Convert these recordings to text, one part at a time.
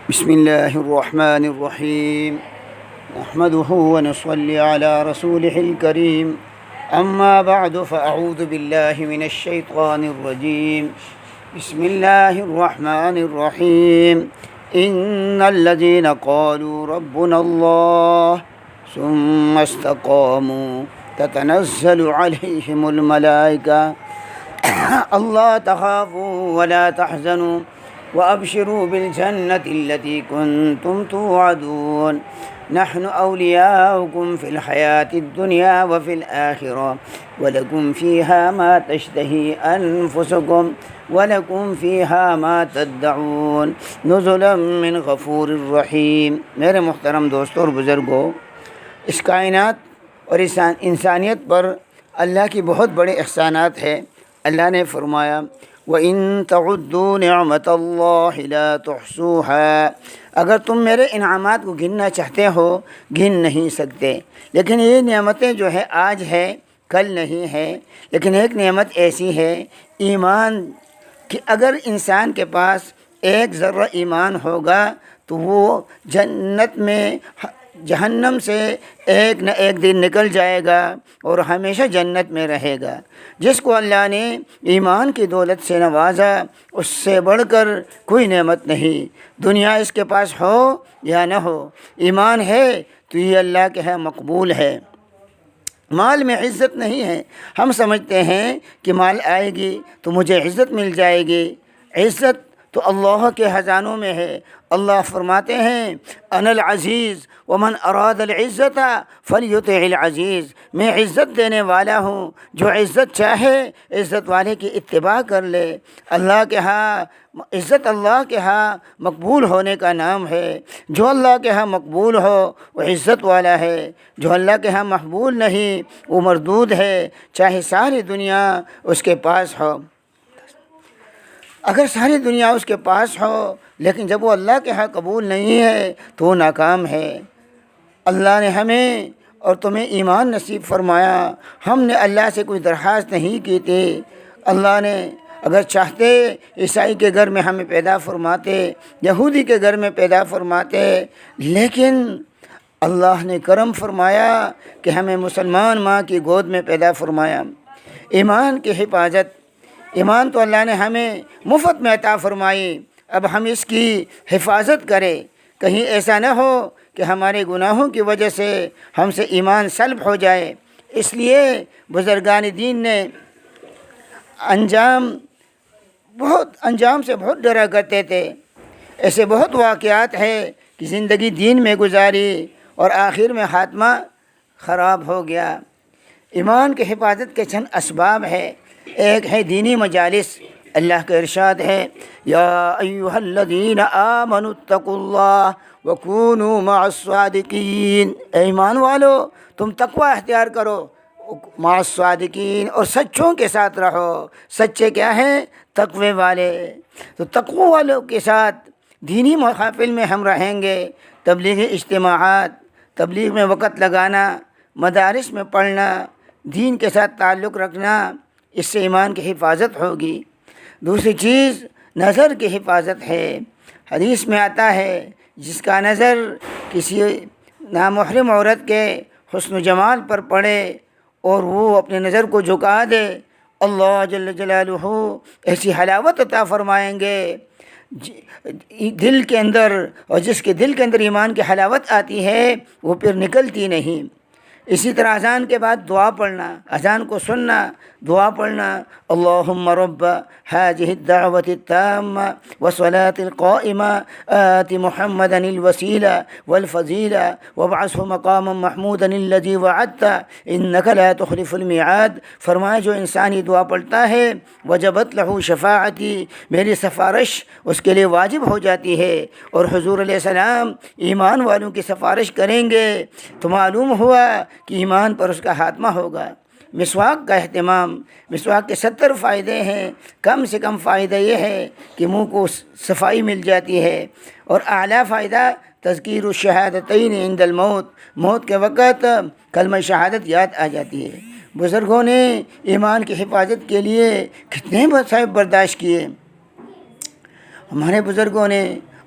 بسم الله الرحمن الرحيم نحمده ونصلي على رسوله الكريم أما بعد فأعوذ بالله من الشيطان الرجيم بسم الله الرحمن الرحيم إن الذين قالوا ربنا الله ثم استقاموا تتنزل عليهم الملائكة ألا تخافوا ولا تحزنوا وأبشروا بالجنة التي كنتم توعدون نحن أولياؤكم في الحياة الدنيا وفي الآخرة ولكم فيها ما تشتهي أنفسكم ولكم فيها ما تدعون نزلا من غفور الرحيم۔ میرے محترم دوستوں اور بزرگوں، اس کائنات اور انسانیت پر اللہ کی بہت بڑے احسانات ہیں۔ اللہ نے فرمایا وَإِن تَعُدُّوا نِعْمَةَ اللَّهِ لَا تُحْصُوهَا، اگر تم میرے انعامات کو گننا چاہتے ہو گن نہیں سکتے۔ لیکن یہ نعمتیں جو ہے آج ہے کل نہیں ہے، لیکن ایک نعمت ایسی ہے ایمان کہ اگر انسان کے پاس ایک ذرہ ایمان ہوگا تو وہ جنت میں جہنم سے ایک نہ ایک دن نکل جائے گا اور ہمیشہ جنت میں رہے گا۔ جس کو اللہ نے ایمان کی دولت سے نوازا اس سے بڑھ کر کوئی نعمت نہیں، دنیا اس کے پاس ہو یا نہ ہو، ایمان ہے تو یہ اللہ کے ہاں مقبول ہے۔ مال میں عزت نہیں ہے، ہم سمجھتے ہیں کہ مال آئے گی تو مجھے عزت مل جائے گی۔ عزت تو اللہ کے خزانوں میں ہے۔ اللہ فرماتے ہیں انا العزیز ومن اراد العزت فلیطع العزیز، میں عزت دینے والا ہوں، جو عزت چاہے عزت والے کی اتباع کر لے۔ اللہ کے ہاں عزت اللہ کے ہاں مقبول ہونے کا نام ہے۔ جو اللہ کے ہاں مقبول ہو وہ عزت والا ہے، جو اللہ کے ہاں مقبول نہیں وہ مردود ہے، چاہے ساری دنیا اس کے پاس ہو۔ اگر ساری دنیا اس کے پاس ہو لیکن جب وہ اللہ کے ہاں قبول نہیں ہے تو وہ ناکام ہے۔ اللہ نے ہمیں اور تمہیں ایمان نصیب فرمایا، ہم نے اللہ سے کوئی درخواست نہیں کی تھی۔ اللہ نے اگر چاہتے عیسائی کے گھر میں ہمیں پیدا فرماتے، یہودی کے گھر میں پیدا فرماتے، لیکن اللہ نے کرم فرمایا کہ ہمیں مسلمان ماں کی گود میں پیدا فرمایا۔ ایمان کی حفاظت، ایمان تو اللہ نے ہمیں مفت میں عطا فرمائی، اب ہم اس کی حفاظت کریں، کہیں ایسا نہ ہو کہ ہمارے گناہوں کی وجہ سے ہم سے ایمان سلب ہو جائے۔ اس لیے بزرگان دین نے انجام سے بہت ڈرا کرتے تھے۔ ایسے بہت واقعات ہیں کہ زندگی دین میں گزاری اور آخر میں خاتمہ خراب ہو گیا۔ ایمان کی حفاظت کے چند اسباب ہے۔ ایک ہے دینی مجالس۔ اللہ کا ارشاد ہے یا ایھا الذین آمنوا اتقوا اللہ وکونوا مع الصادقین، اے ایمان والو تم تقوی اختیار کرو مع الصادقین، اور سچوں کے ساتھ رہو۔ سچے کیا ہیں؟ تقوی والے۔ تو تقوی والوں کے ساتھ دینی محافل میں ہم رہیں گے، تبلیغی اجتماعات، تبلیغ میں وقت لگانا، مدارس میں پڑھنا، دین کے ساتھ تعلق رکھنا، اس سے ایمان کی حفاظت ہوگی۔ دوسری چیز نظر کی حفاظت ہے۔ حدیث میں آتا ہے جس کا نظر کسی نامحرم عورت کے حسن و جمال پر پڑے اور وہ اپنے نظر کو جھکا دے، اللہ جل جلالہ ایسی حلاوت عطا فرمائیں گے دل کے اندر، اور جس کے دل کے اندر ایمان کی حلاوت آتی ہے وہ پھر نکلتی نہیں۔ اسی طرح اذان کے بعد دعا پڑھنا، اذان کو سننا، دعا پڑھنا، اللہم رب هذه الدعوة التامة والصلاة القائمة آت محمدا الوسيلة والفضيلة وابعثه مقاما محمودا الذي وعدته انك لا تخلف الميعاد۔ فرمایا جو انسان یہ دعا پڑھتا ہے وجبت له شفاعتی، میری سفارش اس کے لیے واجب ہو جاتی ہے، اور حضور علیہ السلام ایمان والوں کی سفارش کریں گے تو معلوم ہوا کہ ایمان پر اس کا خاتمہ ہوگا۔ مسواک کا اہتمام، مسواک کے 70 فائدے ہیں، کم سے کم فائدہ یہ ہے کہ منہ کو صفائی مل جاتی ہے، اور اعلیٰ فائدہ تذکیر الشہادتین عند الموت، موت کے وقت کلمہ شہادت یاد آ جاتی ہے۔ بزرگوں نے ایمان کی حفاظت کے لیے کتنے مصائب برداشت کیے۔ ہمارے بزرگوں نے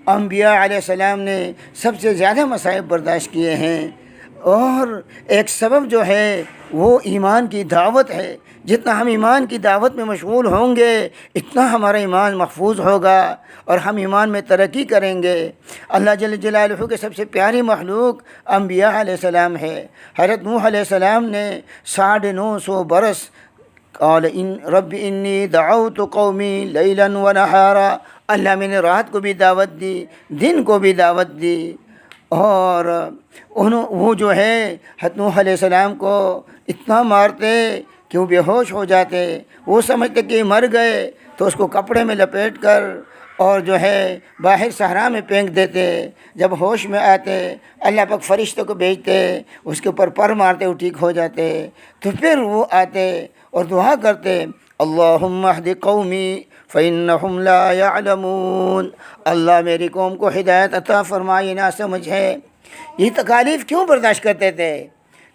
انبیاء علیہ السلام نے سب سے زیادہ مصائب برداشت کیے ہیں، اور ایک سبب جو ہے وہ ایمان کی دعوت ہے۔ جتنا ہم ایمان کی دعوت میں مشغول ہوں گے اتنا ہمارا ایمان محفوظ ہوگا اور ہم ایمان میں ترقی کریں گے۔ اللہ جل جلالہ کے سب سے پیاری مخلوق انبیاء علیہ السلام ہے۔ حضرت نوح علیہ السلام نے 950 برس قال ان رب انی دعوت قومی لیلا و نہارا، اللہ میں نے رات کو بھی دعوت دی، دن کو بھی دعوت دی، اور وہ جو ہے حضرت نوح علیہ السلام کو اتنا مارتے کہ وہ بے ہوش ہو جاتے۔ وہ سمجھتے کہ مر گئے تو اس کو کپڑے میں لپیٹ کر اور جو ہے باہر صحرا میں پھینک دیتے۔ جب ہوش میں آتے اللہ پاک فرشتوں کو بھیجتے، اس کے اوپر پر مارتے، وہ ٹھیک ہو جاتے۔ تو پھر وہ آتے اور دعا کرتے اللہم اہد قومی فإنہم لا يعلمون، اللہ میری قوم کو ہدایت عطا فرمائے، نہ سمجھ ہے۔ یہ تکالیف کیوں برداشت کرتے تھے؟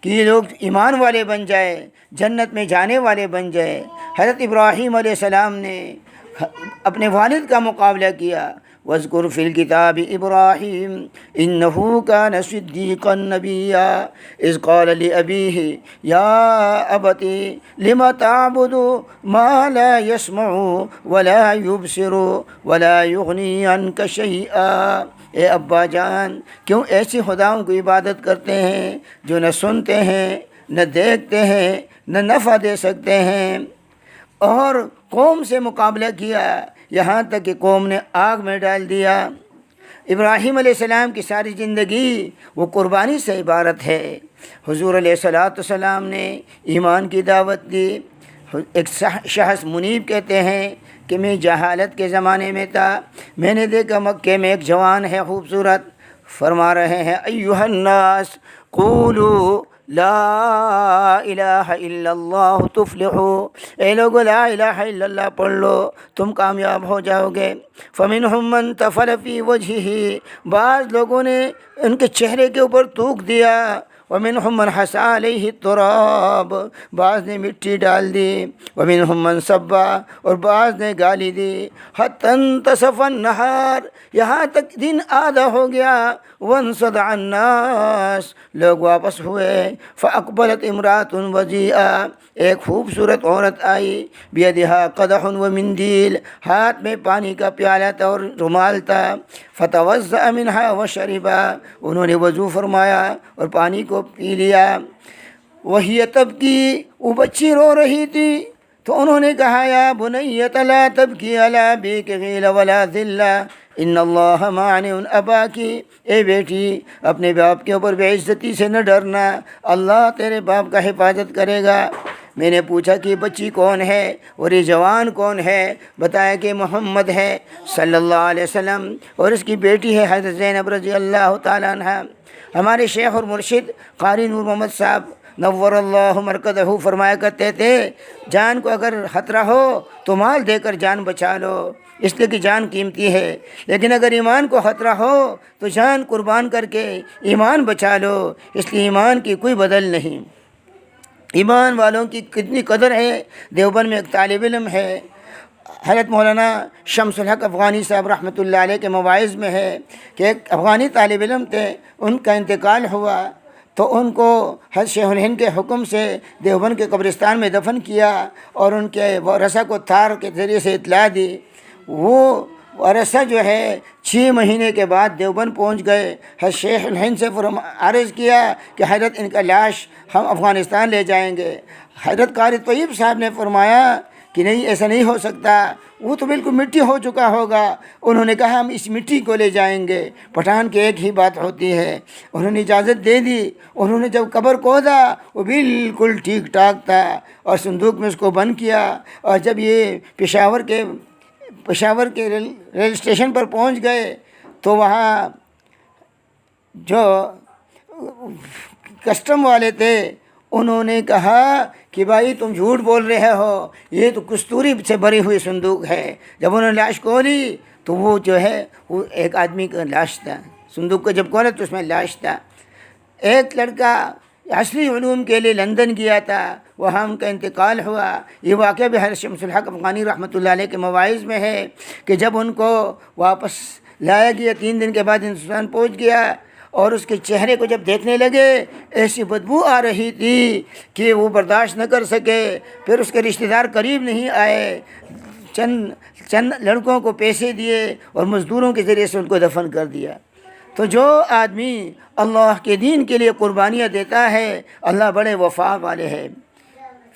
کہ یہ لوگ ایمان والے بن جائے، جنت میں جانے والے بن جائے۔ حضرت ابراہیم علیہ السلام نے اپنے والد کا مقابلہ کیا، وَاذْكُرْ فِي الْكِتَابِ إِبْرَاهِيمَ إِنَّهُ كَانَ صِدِّيقًا نَبِيًّا إِذْ قَالَ لِأَبِيهِ يَا أَبَتِ لِمَ تَعْبُدُ مَا لَا يَسْمَعُ وَلَا يُبْصِرُ وَلَا يُغْنِي عَنْكَ شَيْئًا، اے ابا جان کیوں ایسی خداؤں کو عبادت کرتے ہیں جو نہ سنتے ہیں، نہ دیکھتے ہیں، نہ نفع دے سکتے ہیں۔ اور قوم سے مقابلہ کیا، یہاں تک کہ قوم نے آگ میں ڈال دیا۔ ابراہیم علیہ السلام کی ساری زندگی وہ قربانی سے عبارت ہے۔ حضور علیہ السلام نے ایمان کی دعوت دی۔ ایک شخص منیب کہتے ہیں کہ میں جہالت کے زمانے میں تھا، میں نے دیکھا مکے میں ایک جوان ہے خوبصورت، فرما رہے ہیں ایھا الناس قولوا لا الہ الا اللہ تفلحوا، اے لوگو لا الہ الا اللہ پڑھ لو تم کامیاب ہو جاؤ گے۔ فمنہم من تفل فی وجہہ، بعض لوگوں نے ان کے چہرے کے اوپر تھوک دیا، ومنہم من حسا علیہ التراب، بعض نے مٹی ڈال دی، ومنہم من سبا، اور بعض نے گالی دی، حتی انتصف النہار، یہاں تک دن آدھا ہو گیا، وانصدع الناس، لوگ واپس ہوئے، فاقبلت امرأۃ وضیئہ، ایک خوبصورت عورت آئی، بیدہا قدح ومندیل، ہاتھ میں پانی کا پیالہ تھا اور رومال تھا، فتوضأ منہا وشربا، انہوں نے وضو فرمایا اور پانی کو پی لیا۔ وہی تبکی، وہ بچی رو رہی تھی، تو انہوں نے کہا یا بنیۃ لا تبکی علی ابیک غیل ولا ذلہ ان اللہ مانع اباکی، اے بیٹی اپنے باپ کے اوپر بے عزتی سے نہ ڈرنا، اللہ تیرے باپ کا حفاظت کرے گا۔ میں نے پوچھا کہ بچی کون ہے اور یہ جوان کون ہے؟ بتایا کہ محمد ہے صلی اللہ علیہ وسلم، اور اس کی بیٹی ہے حضرت زینب رضی اللہ تعالیٰ عنہ۔ ہمارے شیخ اور مرشد قاری نور محمد صاحب نور اللہ مرکزہ فرمایا کرتے تھے جان کو اگر خطرہ ہو تو مال دے کر جان بچا لو، اس لیے کہ جان قیمتی ہے، لیکن اگر ایمان کو خطرہ ہو تو جان قربان کر کے ایمان بچا لو، اس لیے ایمان کی کوئی بدل نہیں۔ ایمان والوں کی کتنی قدر ہے۔ دیوبند میں ایک طالب علم ہے، حضرت مولانا شمس الحق افغانی صاحب رحمۃ اللہ علیہ کے مواعظ میں ہے کہ ایک افغانی طالب علم تھے، ان کا انتقال ہوا تو ان کو حضرت شیخ الہند کے حکم سے دیوبند کے قبرستان میں دفن کیا اور ان کے ورثہ کو تار کے ذریعے سے اطلاع دی۔ وہ ورثہ جو ہے 6 مہینے کے بعد دیوبند پہنچ گئے، حضرت شیخ الہند سے عرض کیا کہ حضرت ان کا لاش ہم افغانستان لے جائیں گے۔ حضرت قاری طیب صاحب نے فرمایا کہ نہیں، ایسا نہیں ہو سکتا، وہ تو بالکل مٹی ہو چکا ہوگا۔ انہوں نے کہا ہم اس مٹی کو لے جائیں گے، پٹھان کی ایک ہی بات ہوتی ہے۔ انہوں نے اجازت دے دی۔ انہوں نے جب قبر کھودا وہ بالکل ٹھیک ٹھاک تھا اور صندوق میں اس کو بند کیا، اور جب یہ پشاور کے ریل اسٹیشن پر پہنچ گئے تو وہاں جو کسٹم والے تھے انہوں نے کہا کہ بھائی تم جھوٹ بول رہے ہو، یہ تو کستوری سے بھری ہوئی صندوق ہے۔ جب انہوں نے لاش کھولی تو وہ جو ہے وہ ایک آدمی کا لاش تھا، صندوق کو جب کھولا تو اس میں لاش تھا۔ ایک لڑکا عصری علوم کے لیے لندن گیا تھا، وہاں ان کا انتقال ہوا۔ یہ واقعہ بھی حضرت شمس الحق افغانی رحمۃ اللہ علیہ کے مواعظ میں ہے کہ جب ان کو واپس لایا گیا، 3 دن کے بعد ہندوستان پہنچ گیا، اور اس کے چہرے کو جب دیکھنے لگے ایسی بدبو آ رہی تھی کہ وہ برداشت نہ کر سکے۔ پھر اس کے رشتہ دار قریب نہیں آئے، چند لڑکوں کو پیسے دیے اور مزدوروں کے ذریعے سے ان کو دفن کر دیا۔ تو جو آدمی اللہ کے دین کے لیے قربانیاں دیتا ہے اللہ بڑے وفا والے ہیں۔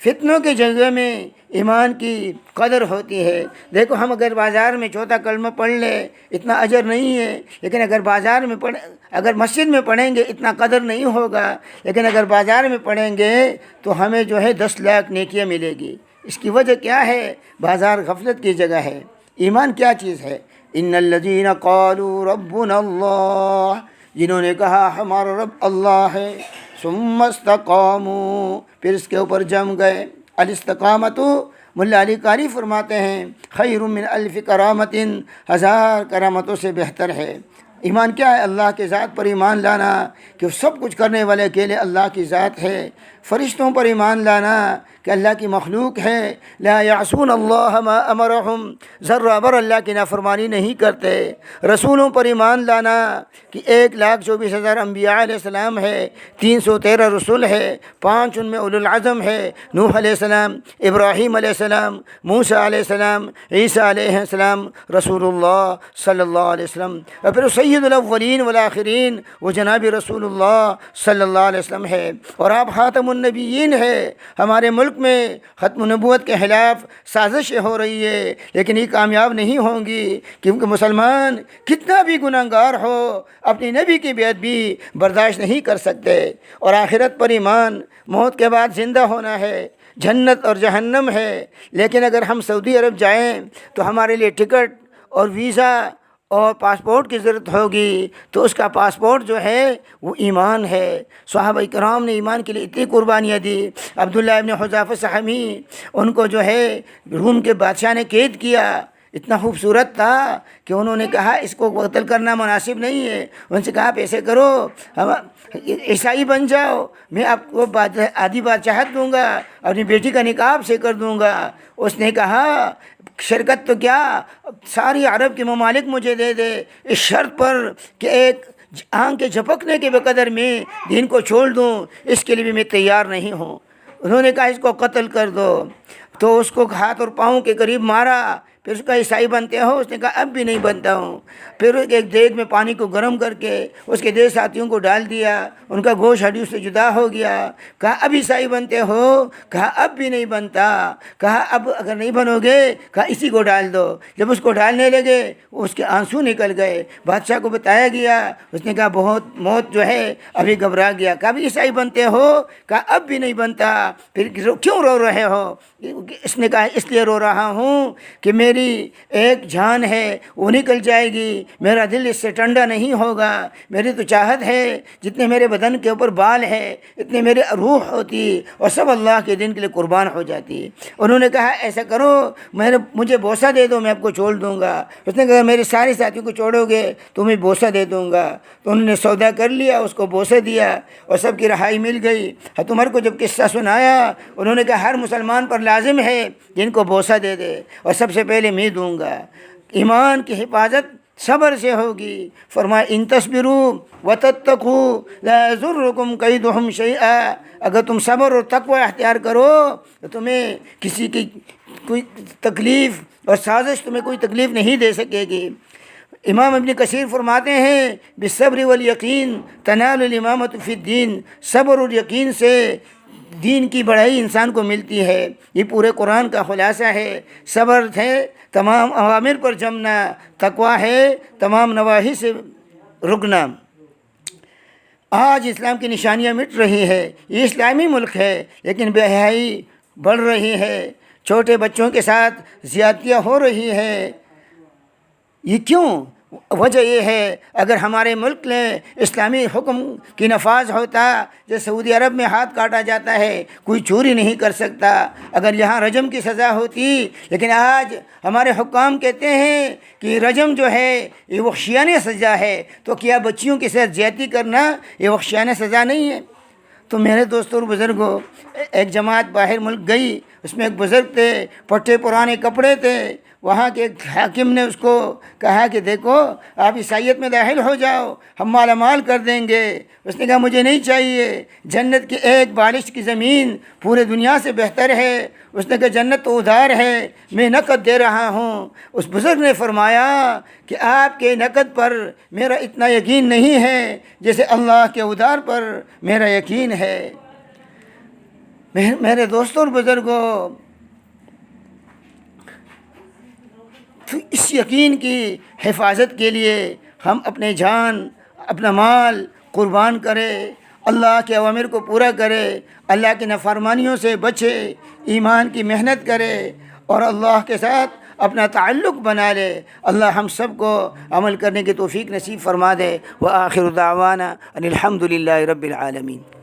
فتنوں کی جگہ میں ایمان کی قدر ہوتی ہے۔ دیکھو ہم اگر بازار میں چوتھا کلمہ پڑھ لیں اتنا اجر نہیں ہے، لیکن اگر بازار میں اگر مسجد میں پڑھیں گے اتنا قدر نہیں ہوگا، لیکن اگر بازار میں پڑھیں گے تو ہمیں جو ہے 10 لاکھ نیکیاں ملے گی۔ اس کی وجہ کیا ہے؟ بازار غفلت کی جگہ ہے۔ ایمان کیا چیز ہے؟ ان الذین قالوا ربنا اللہ، جنہوں نے کہا ہمارا رب اللہ ہے، ثم استقاموا، پھر اس کے اوپر جم گئے۔ الاستقامت، ملا علی قاری فرماتے ہیں، خیر من الف کرامت، 1000 کرامتوں سے بہتر ہے۔ ایمان کیا ہے؟ اللہ کے ذات پر ایمان لانا کہ وہ سب کچھ کرنے والے اکیلے اللہ کی ذات ہے۔ فرشتوں پر ایمان لانا کہ اللہ کی مخلوق ہے، لا یعصون اللہ ما امرہم، ذرہ بر اللہ کی نافرمانی نہیں کرتے۔ رسولوں پر ایمان لانا کہ 1,24,000 انبیاء علیہ السلام ہے، 313 رسول ہے، 5 ان میں اولو العزم ہے، نوح علیہ السلام، ابراہیم علیہ السلام، موسیٰ علیہ السلام، عیسیٰ علیہ السلام، رسول اللہ صلی اللہ علیہ وسلم، اور پھر سید الاولین والآخرین وہ جناب رسول اللہ صلی اللہ علیہ وسلم ہے، اور آپ خاتم النبیین ہے۔ ہمارے ملک میں ختم نبوت کے خلاف سازشیں ہو رہی ہے، لیکن یہ کامیاب نہیں ہوں گی، کیونکہ مسلمان کتنا بھی گنہگار ہو اپنی نبی کی بیعت بھی برداشت نہیں کر سکتے۔ اور آخرت پر ایمان، موت کے بعد زندہ ہونا ہے، جنت اور جہنم ہے۔ لیکن اگر ہم سعودی عرب جائیں تو ہمارے لیے ٹکٹ اور ویزا اور پاسپورٹ کی ضرورت ہوگی، تو اس کا پاسپورٹ جو ہے وہ ایمان ہے۔ صحابہ کرام نے ایمان کے لیے اتنی قربانیاں دی۔ عبداللہ ابن حذافہ صحابی، ان کو جو ہے روم کے بادشاہ نے قید کیا، اتنا خوبصورت تھا کہ انہوں نے کہا اس کو قتل کرنا مناسب نہیں ہے۔ ان سے کہا آپ ایسے کرو، عیسائی بن جاؤ، میں آپ کو آدھی بادشاہت دوں گا، اپنی بیٹی کا نکاح آپ سے کر دوں گا۔ اس نے کہا شرکت تو کیا، ساری عرب کے ممالک مجھے دے دے، اس شرط پر کہ ایک آنکھ کے جھپکنے کے بقدر میں دین کو چھوڑ دوں، اس کے لیے بھی میں تیار نہیں ہوں۔ انہوں نے کہا اس کو قتل کر دو، تو اس کو ہاتھ اور پاؤں کے قریب مارا۔ پھر اس کا عیسائی بنتے ہو؟ اس نے کہا اب بھی نہیں بنتا ہوں۔ پھر ایک دیگ میں پانی کو گرم کر کے اس کے 10 ساتھیوں کو ڈال دیا، ان کا گوشت ہڈیوں سے جدا ہو گیا۔ کہا اب عیسائی بنتے ہو؟ کہا اب بھی نہیں بنتا۔ کہا اب اگر نہیں بنو گے، کہا اسی کو ڈال دو۔ جب اس کو ڈالنے لگے اس کے آنسو نکل گئے۔ بادشاہ کو بتایا گیا، اس نے کہا بہت موت جو ہے ابھی گھبرا گیا۔ کہا اب عیسائی بنتے ہو؟ کہا اب بھی نہیں بنتا۔ پھر کیوں رو رہے ہو؟ اس نے کہا اس لیے رو رہا ہوں کہ میری ایک جان ہے وہ نکل جائے گی، میرا دل اس سے ٹھنڈا نہیں ہوگا۔ میری تو چاہت ہے جتنے میرے بدن کے اوپر بال ہے اتنے میرے روح ہوتی اور سب اللہ کے دین کے لیے قربان ہو جاتی۔ انہوں نے کہا ایسا کرو مجھے بوسہ دے دو، میں آپ کو چھوڑ دوں گا۔ اس نے کہا میرے سارے ساتھیوں کو چھوڑو گے تو میں بوسہ دے دوں گا۔ تو انہوں نے سودا کر لیا، اس کو بوسہ دیا اور سب کی رہائی مل گئی۔ حضرت عمر کو جب قصہ سنایا انہوں نے کہا ہر مسلمان پر لازم ہے جن کو بوسہ دے دے، اور سب سے پہلے میں دوں گا۔ ایمان کی حفاظت صبر سے ہوگی۔ فرمایا ان تصبروا وتتقوا لا یضرکم کیدہم شیئا، اگر تم صبر اور تقوی اختیار کرو تو تمہیں کسی کی کوئی تکلیف اور سازش تمہیں کوئی تکلیف نہیں دے سکے گی۔ امام ابن کثیر فرماتے ہیں بالصبر والیقین تنال الامامۃ فی الدین، صبر اور یقین سے دین کی بڑائی انسان کو ملتی ہے۔ یہ پورے قرآن کا خلاصہ ہے۔ صبر ہے تمام اوامر پر جمنا، تقویٰ ہے تمام نواہی سے رکنا۔ آج اسلام کی نشانیاں مٹ رہی ہے، یہ اسلامی ملک ہے لیکن بے حیائی بڑھ رہی ہے، چھوٹے بچوں کے ساتھ زیادتیاں ہو رہی ہے۔ یہ کیوں؟ وجہ یہ ہے اگر ہمارے ملک میں اسلامی حکم کی نفاذ ہوتا، جیسے سعودی عرب میں ہاتھ کاٹا جاتا ہے کوئی چوری نہیں کر سکتا، اگر یہاں رجم کی سزا ہوتی، لیکن آج ہمارے حکام کہتے ہیں کہ رجم جو ہے یہ وحشیانہ سزا ہے، تو کیا بچیوں کے ساتھ زیادتی کرنا یہ وحشیانہ سزا نہیں ہے؟ تو میرے دوستوں اور بزرگوں، ایک جماعت باہر ملک گئی، اس میں ایک بزرگ تھے، پٹھے پرانے کپڑے تھے، وہاں کے حاکم نے اس کو کہا کہ دیکھو آپ عیسائیت میں داخل ہو جاؤ، ہم مالا مال کر دیں گے۔ اس نے کہا مجھے نہیں چاہیے، جنت کی ایک بالش کی زمین پورے دنیا سے بہتر ہے۔ اس نے کہا جنت تو ادھار ہے، میں نقد دے رہا ہوں۔ اس بزرگ نے فرمایا کہ آپ کے نقد پر میرا اتنا یقین نہیں ہے جیسے اللہ کے ادھار پر میرا یقین ہے۔ میرے دوستوں اور بزرگوں، اس یقین کی حفاظت کے لیے ہم اپنے جان، اپنا مال قربان کرے، اللہ کے اوامر کو پورا کرے، اللہ کی نافرمانیوں سے بچے، ایمان کی محنت کرے اور اللہ کے ساتھ اپنا تعلق بنا لے۔ اللہ ہم سب کو عمل کرنے کی توفیق نصیب فرما دے۔ وآخر دعوانا ان الحمد للہ رب العالمین۔